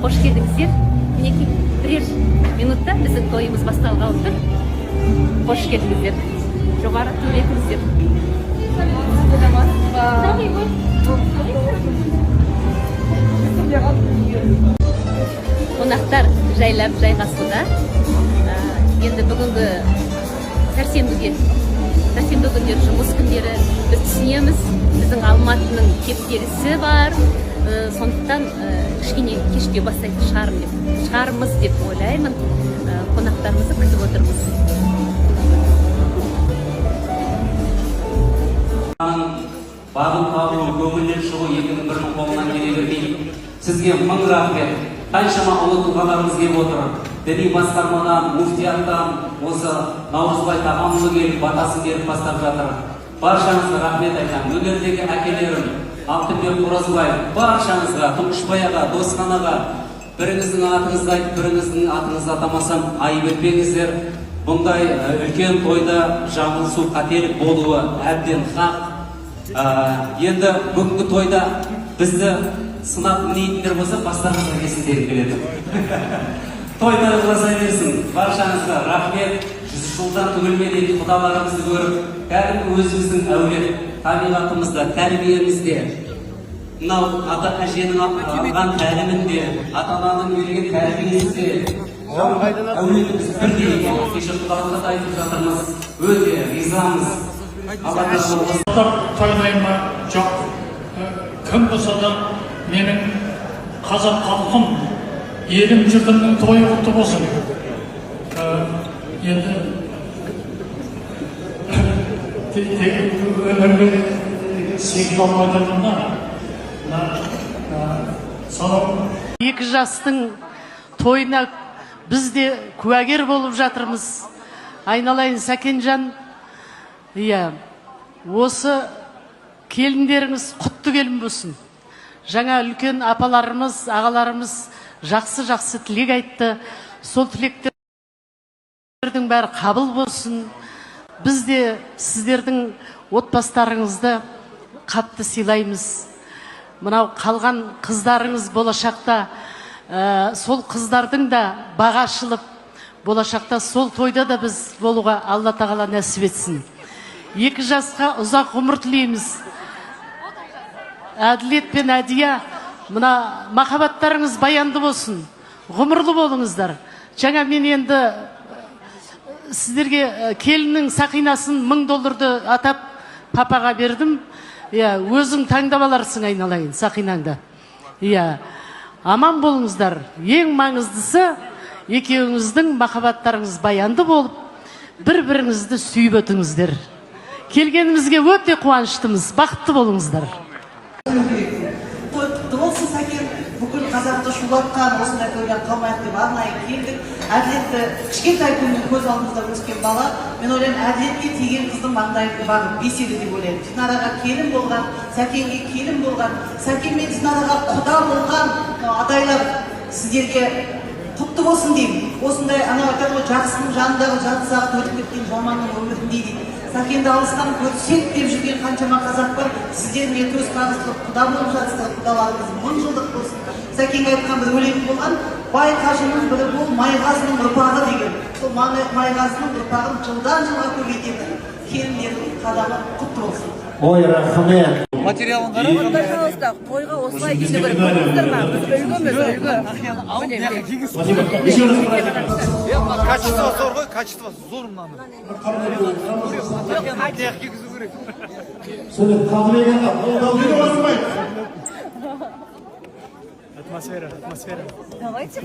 Қош келдіңіздер. Мінекей бірер минутта біздің тойымыз басталғалы тұр. Қош келдіңіздер. Жоғары төлетіңіздер. Қонақтар жайлап жайғасуда. Енді бүгінгі сәрсенбі күндері жұмыс күндері біз түсінеміз. Біздің Алматының кептелісі бар. Сондықтан кішкене кешке бастайтын шығармыз деп ойлаймын. Қонақтарымызды күтіп отырмыз. Бағын табу, көңілден шығу екінің бірінің қолынан келе бермейді. Сізге мың рахмет. Қаншама ұлы тұлғаларымыз келіп отыр. Діни басқармадан, муфтияттан, осы Наурызбай тағамызы келіп, батасын беріп бастап жатыр. Баршаңызға рахмет айтамын. Өнердегі әкелерім, Алтынбек Оразбаев, баршаңызға, Тұңғышбай аға, Досқан аға, біріңіздің атыңызды айтып, біріңіздің атыңызды атамасам айып етпеңіздер. Бұндай үлкен тойда жабылысу, қателік болуы әбден хақ. Енді бүгінгі тойда бізді сынап мінейтіндер болса, бастарыңызға кесіндерін келеді. Тойда ұласа берсін. Баршаңызға рахмет. 100 жылдан түгілмеден құдаларымызды көріп, кәдімгі өзіміздің әулет табиғатымызда, тәрбиемізде, мынау ата әженің алған тәлімінде, ата-ананың берген тәрбиесінде әулетіміз бірдей екен. Кеше құдаларға да айтып жатырмыз. Өте ризамыз. Тойлайын ма? Жоқ. Кім болса да менің қазақ халқым, елім жұртымның тойы құтты болсын. Енді өмірге сегіз алмадығында салам. Екі жастың тойына біз де куәгер болып жатырмыз. Айналайын Сәкенжан, осы келіндеріңіз құтты келін болсын. Жаңа үлкен апаларымыз, ағаларымыз жақсы тілек айтты. Сол тілектердің бәрі қабыл болсын. Біз де сіздердің отбасыларыңызды қатты сыйлаймыз. Мынау қалған қыздарыңыз болашақта, сол қыздардың да баға ашылып, болашақта сол тойда да біз болуға Алла тағала нәсіп етсін. Екі жасқа ұзақ ғұмыр тілейміз. Әділет пен әдия, мына махаббаттарыңыз баянды болсын. Ғұмырлы болыңыздар. Жаңа мен енді сіздерге келіннің сақинасын $1000 атап папаға бердім. Өзің таңдап аларсың, айналайын, сақинаңды. Аман болыңыздар. Ең маңыздысы, екеуіңіздің махаббаттарыңыз баянды болып, бір-біріңізді сүйіп өтіңіздер. Келгенімізге өте қуаныштымыз. Бақытты болыңыздар. Болсын Сәкен, бүкіл қазақты шулатқан, осындай тойлар қалмайық деп арнайы келдік. Әділетті кішкентай күннен көз алдымызда өскен бала, мен ойлаймын, әділетке тиген қыздың маңдайы бағып беседі деп ойлаймын. Динараға келін болған, Сәкенге келін болған, Сәкен мен Динараға құда болған адайлар сіздерге құтты болсын деймін. Осындай анау айтады ғой, жақсының жанындағы жатсақ өтіп кеткен жаманның өміріндей дейді. Сәкенді алыстан көрсек деп жүрген қаншама қазақ бар. Сіздер мен төс қағыстырып құда болып жатсыздар, құдаларыңыз 1000 жылдық болсын. Сәкенге айтқан бір өлең болған, бай қажының бірі бол, майғазының ұрпағы деген. Сол майғазының ұрпағын жылдан жылға көбейтеді. Келіндердің қадамы құтты болсын. Ой, рахмет. Материалын қарап, Пожалуйста, тойға осылай келу керек. Көрдіңіздер ме? качество зор ғой, качество зор мынаны. Атмосфера. Давайте. Давайте.